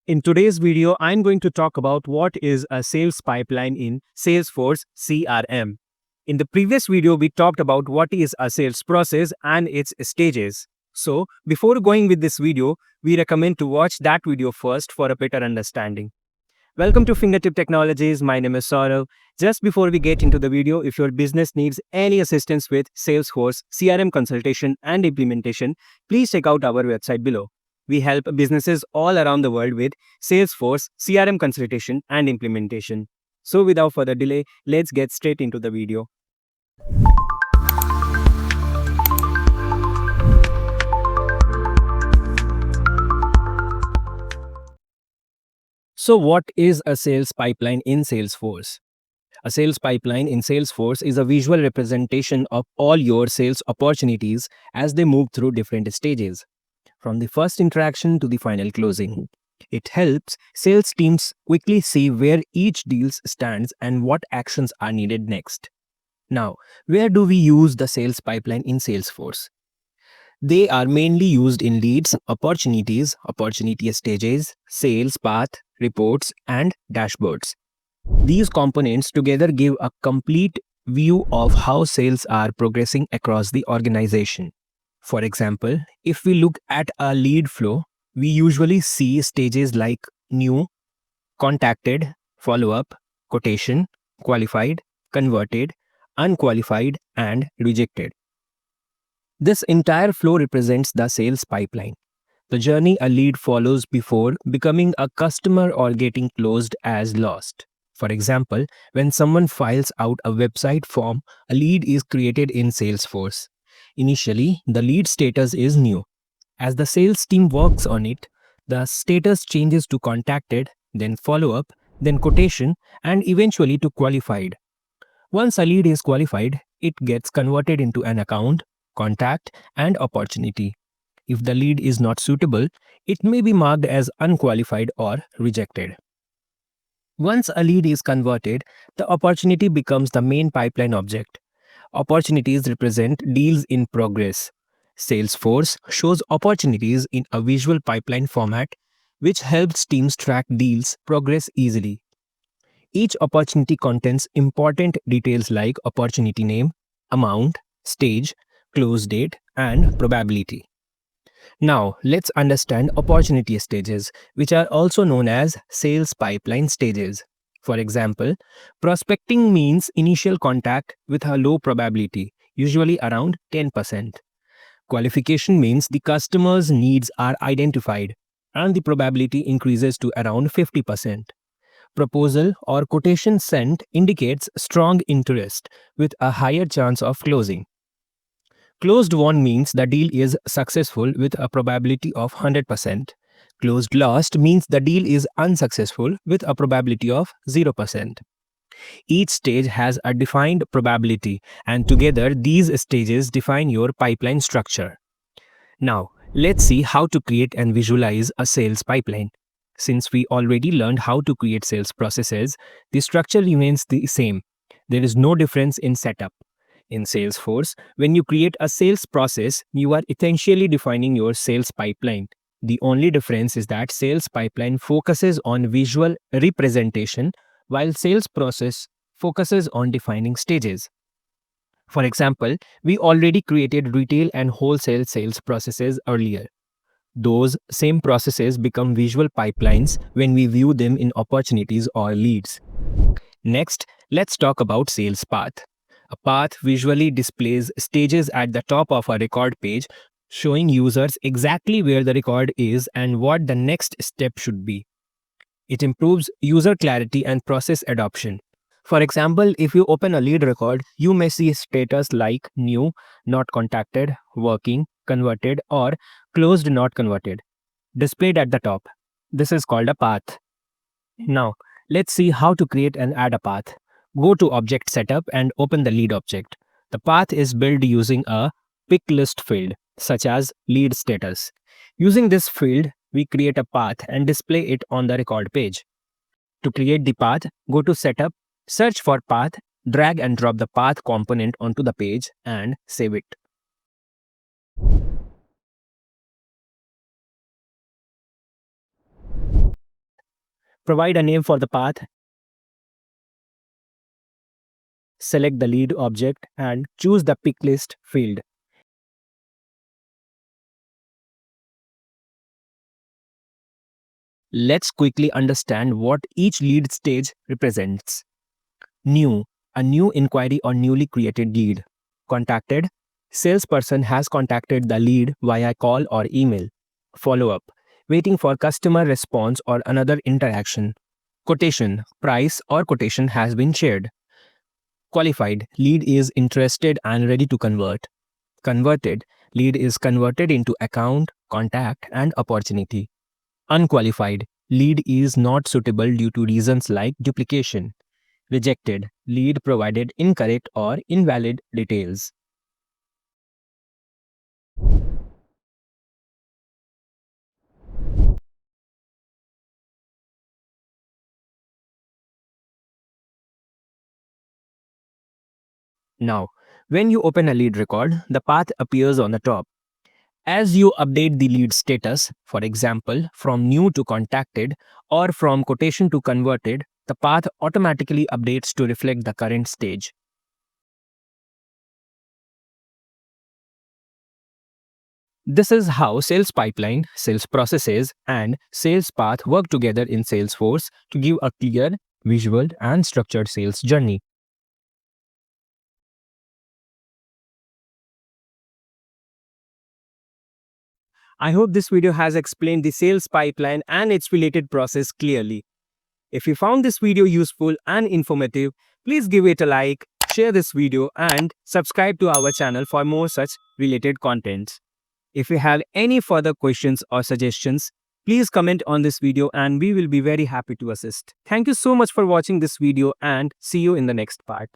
In today's video, I'm going to talk about what is a sales pipeline in Salesforce CRM. In the previous video, we talked about what is a sales process and its stages. So, before going with this video, we recommend to watch that video first for a better understanding. Welcome to Fingertip Technologies. My name is Saurav. Just before we get into the video, if your business needs any assistance with Salesforce, CRM consultation, and implementation, please check out our website below. We help businesses all around the world with Salesforce, CRM consultation, and implementation. So, without further delay, let's get straight into the video. So, what is a sales pipeline in Salesforce? A sales pipeline in Salesforce is a visual representation of all your sales opportunities as they move through different stages, from the first interaction to the final closing. It helps sales teams quickly see where each deal stands and what actions are needed next. Now, where do we use the sales pipeline in Salesforce? They are mainly used in leads, opportunities, opportunity stages, sales path, reports, and dashboards. These components together give a complete view of how sales are progressing across the organization. For example, if we look at a lead flow, we usually see stages like new, contacted, follow-up, quotation, qualified, converted, unqualified, and rejected. This entire flow represents the sales pipeline, the journey a lead follows before becoming a customer or getting closed as lost. For example, when someone files out a website form, a lead is created in Salesforce. Initially, the lead status is new. As the sales team works on it, the status changes to contacted, then follow-up, then quotation, and eventually to qualified. Once a lead is qualified, it gets converted into an account, contact, and opportunity. If the lead is not suitable, it may be marked as unqualified or rejected. Once a lead is converted, the opportunity becomes the main pipeline object. Opportunities represent deals in progress. Salesforce shows opportunities in a visual pipeline format, which helps teams track deals progress easily. Each opportunity contains important details like opportunity name, amount, stage, close date, and probability. Now, let's understand opportunity stages, which are also known as sales pipeline stages. For example, prospecting means initial contact with a low probability, usually around 10%. Qualification means the customer's needs are identified, and the probability increases to around 50%. Proposal or quotation sent indicates strong interest with a higher chance of closing. Closed won means the deal is successful with a probability of 100%. Closed lost means the deal is unsuccessful with a probability of 0%. Each stage has a defined probability, and together these stages define your pipeline structure. Now, let's see how to create and visualize a sales pipeline. Since we already learned how to create sales processes, the structure remains the same. There is no difference in setup. In Salesforce, when you create a sales process, you are essentially defining your sales pipeline. The only difference is that sales pipeline focuses on visual representation, while sales process focuses on defining stages. For example, we already created retail and wholesale sales processes earlier. Those same processes become visual pipelines when we view them in opportunities or leads. Next, let's talk about sales path. A path visually displays stages at the top of a record page, showing users exactly where the record is and what the next step should be. It improves user clarity and process adoption. For example, if you open a lead record, you may see status like new, not contacted, working, converted, or closed, not converted, displayed at the top. This is called a path. Now, let's see how to create and add a path. Go to Object Setup and open the lead object. The path is built using a pick list field, such as lead status. Using this field, we create a path and display it on the record page. To create the path, go to Setup, search for path, drag and drop the path component onto the page, and save it. Provide a name for the path, select the lead object, and choose the pick list field. Let's quickly understand what each lead stage represents. New, a new inquiry or newly created lead. Contacted, salesperson has contacted the lead via call or email. Follow up, waiting for customer response or another interaction. Quotation, price or quotation has been shared. Qualified, lead is interested and ready to convert. Converted, lead is converted into account, contact, and opportunity. Unqualified, lead is not suitable due to reasons like duplication. Rejected, lead provided incorrect or invalid details. Now, when you open a lead record, the path appears on the top. As you update the lead status, for example, from new to contacted or from quotation to converted, the path automatically updates to reflect the current stage. This is how sales pipeline, sales processes, and sales path work together in Salesforce to give a clear, visual, and structured sales journey. I hope this video has explained the sales pipeline and its related process clearly. If you found this video useful and informative, please give it a like, share this video, and subscribe to our channel for more such related contents. If you have any further questions or suggestions, please comment on this video and we will be very happy to assist. Thank you so much for watching this video and see you in the next part.